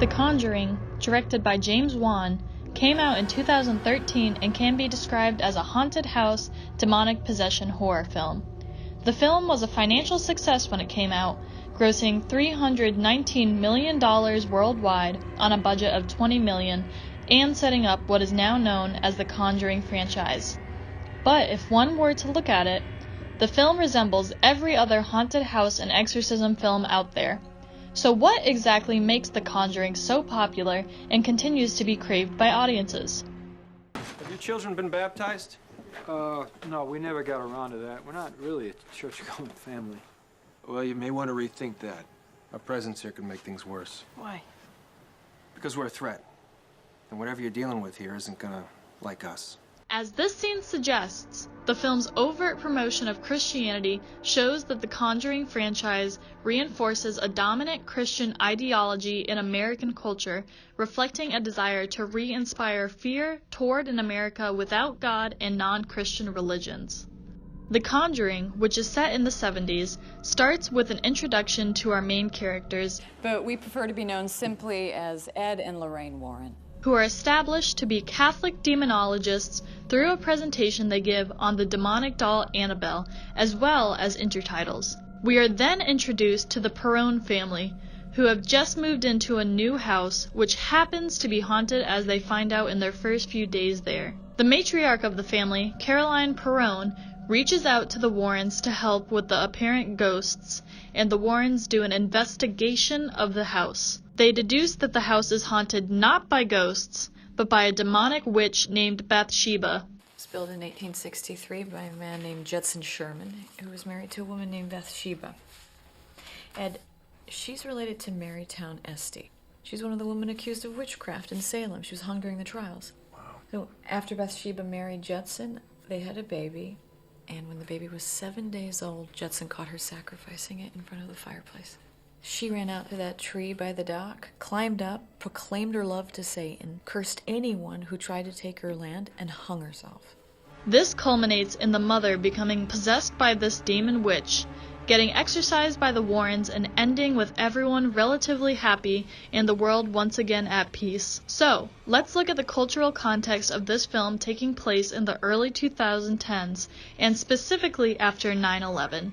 The Conjuring, directed by James Wan, came out in 2013 and can be described as a haunted house, demonic possession horror film. The film was a financial success when it came out, grossing $319 million worldwide on a budget of $20 million and setting up what is now known as the Conjuring franchise. But if one were to look at it, the film resembles every other haunted house and exorcism film out there. So what exactly makes The Conjuring so popular and continues to be craved by audiences? Have your children been baptized? No, we never got around to that. We're not really a church-going family. Well, you may want to rethink that. Our presence here could make things worse. Why? Because we're a threat. And whatever you're dealing with here isn't gonna like us. As this scene suggests, the film's overt promotion of Christianity shows that the Conjuring franchise reinforces a dominant Christian ideology in American culture, reflecting a desire to re-inspire fear toward an America without God and non-Christian religions. The Conjuring, which is set in the 70s, starts with an introduction to our main characters, but we prefer to be known simply as Ed and Lorraine Warren, who are established to be Catholic demonologists through a presentation they give on the demonic doll Annabelle, as well as intertitles. We are then introduced to the Perron family, who have just moved into a new house, which happens to be haunted as they find out in their first few days there. The matriarch of the family, Caroline Perron, reaches out to the Warrens to help with the apparent ghosts, and the Warrens do an investigation of the house. They deduce that the house is haunted not by ghosts, but by a demonic witch named Bathsheba. It was built in 1863 by a man named Judson Sherman, who was married to a woman named Bathsheba. Ed, she's related to Marytown Estey. She's one of the women accused of witchcraft in Salem. She was hung during the trials. Wow. So after Bathsheba married Judson, they had a baby, and when the baby was 7 days old, Judson caught her sacrificing it in front of the fireplace. She ran out to that tree by the dock, climbed up, proclaimed her love to Satan, cursed anyone who tried to take her land, and hung herself. This culminates in the mother becoming possessed by this demon witch, getting exorcised by the Warrens, and ending with everyone relatively happy and the world once again at peace. So, let's look at the cultural context of this film taking place in the early 2010s, and specifically after 9/11.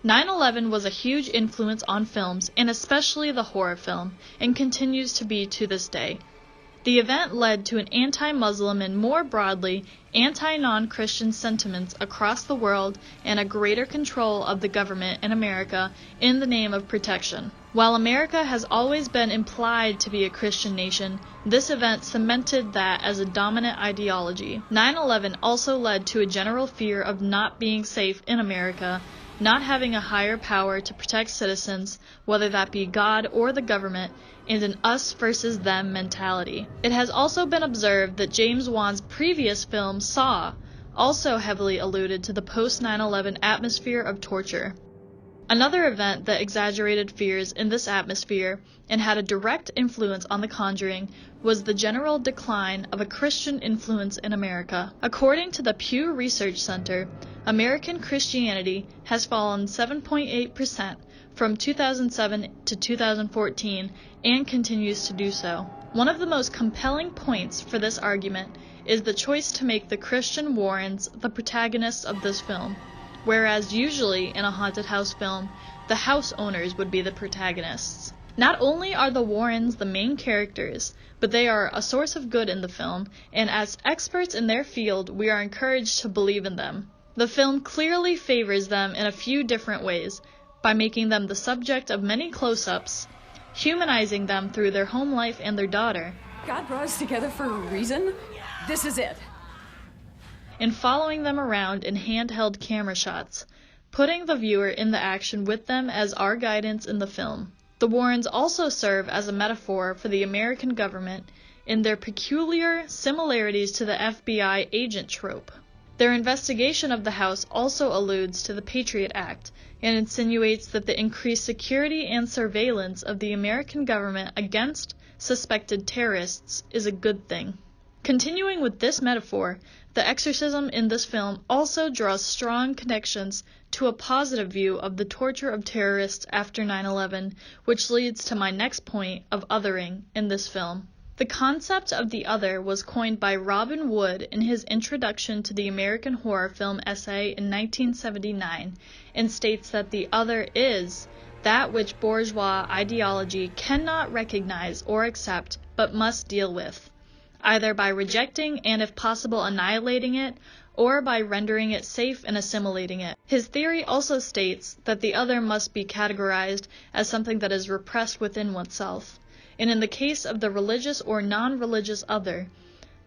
9/11 was a huge influence on films, and especially the horror film, and continues to be to this day. The event led to an anti-Muslim and more broadly, anti-non-Christian sentiments across the world and a greater control of the government in America in the name of protection. While America has always been implied to be a Christian nation, this event cemented that as a dominant ideology. 9/11 also led to a general fear of not being safe in America, not having a higher power to protect citizens, whether that be God or the government, and an us versus them mentality. It has also been observed that James Wan's previous film, Saw, also heavily alluded to the post-9/11 atmosphere of torture. Another event that exaggerated fears in this atmosphere and had a direct influence on The Conjuring was the general decline of a Christian influence in America. According to the Pew Research Center, American Christianity has fallen 7.8% from 2007 to 2014 and continues to do so. One of the most compelling points for this argument is the choice to make the Christian Warrens the protagonists of this film, whereas usually in a haunted house film, the house owners would be the protagonists. Not only are the Warrens the main characters, but they are a source of good in the film, and as experts in their field, we are encouraged to believe in them. The film clearly favors them in a few different ways, by making them the subject of many close-ups, humanizing them through their home life and their daughter. God brought us together for a reason. This is it. And following them around in handheld camera shots, putting the viewer in the action with them as our guidance in the film. The Warrens also serve as a metaphor for the American government in their peculiar similarities to the FBI agent trope. Their investigation of the house also alludes to the Patriot Act and insinuates that the increased security and surveillance of the American government against suspected terrorists is a good thing. Continuing with this metaphor, The exorcism in this film also draws strong connections to a positive view of the torture of terrorists after 9/11, which leads to my next point of othering in this film. The concept of the other was coined by Robin Wood in his introduction to the American horror film essay in 1979, and states that the other is that which bourgeois ideology cannot recognize or accept, but must deal with, either by rejecting and if possible annihilating it, or by rendering it safe and assimilating it. His theory also states that the other must be categorized as something that is repressed within oneself, and in the case of the religious or non-religious other,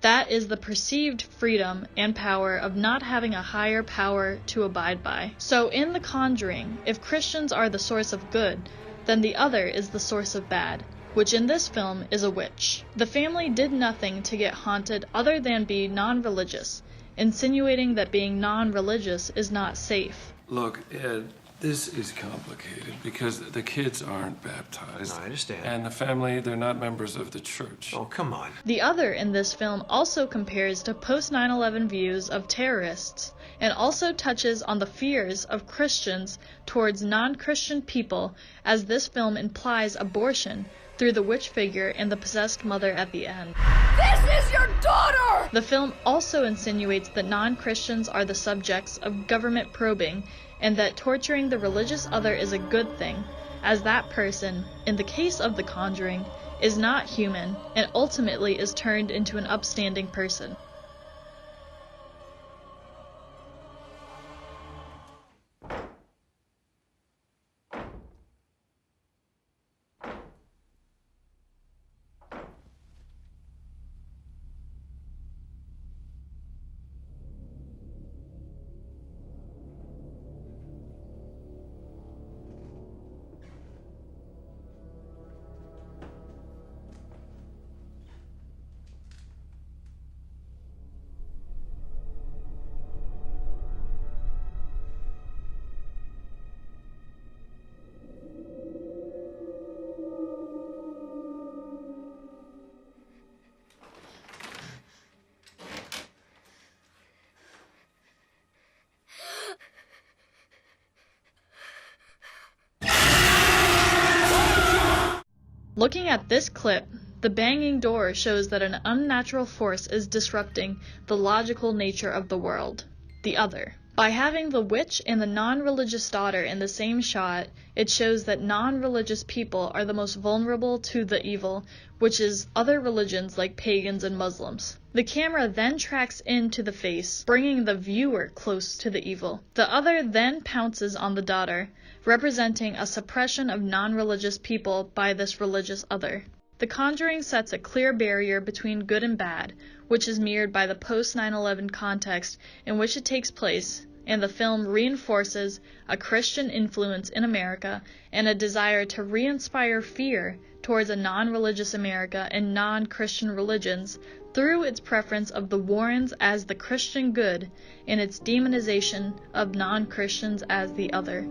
that is the perceived freedom and power of not having a higher power to abide by. So in The Conjuring, if Christians are the source of good, then the other is the source of bad, which in this film is a witch. The family did nothing to get haunted other than be non-religious, insinuating that being non-religious is not safe. Look, Ed, this is complicated because the kids aren't baptized. No, I understand. And the family, they're not members of the church. Oh, come on. The other in this film also compares to post-9/11 views of terrorists, and also touches on the fears of Christians towards non-Christian people, as this film implies abortion through the witch figure and the possessed mother at the end. This is your daughter! The film also insinuates that non-Christians are the subjects of government probing, and that torturing the religious other is a good thing, as that person, in the case of The Conjuring, is not human and ultimately is turned into an upstanding person. Looking at this clip, the banging door shows that an unnatural force is disrupting the logical nature of the world, the other. By having the witch and the non-religious daughter in the same shot, it shows that non-religious people are the most vulnerable to the evil, which is other religions like pagans and Muslims. The camera then tracks into the face, bringing the viewer close to the evil. The other then pounces on the daughter, representing a suppression of non-religious people by this religious other. The Conjuring sets a clear barrier between good and bad, which is mirrored by the post-9/11 context in which it takes place, and the film reinforces a Christian influence in America and a desire to re-inspire fear towards a non-religious America and non-Christian religions through its preference of the Warrens as the Christian good and its demonization of non-Christians as the other.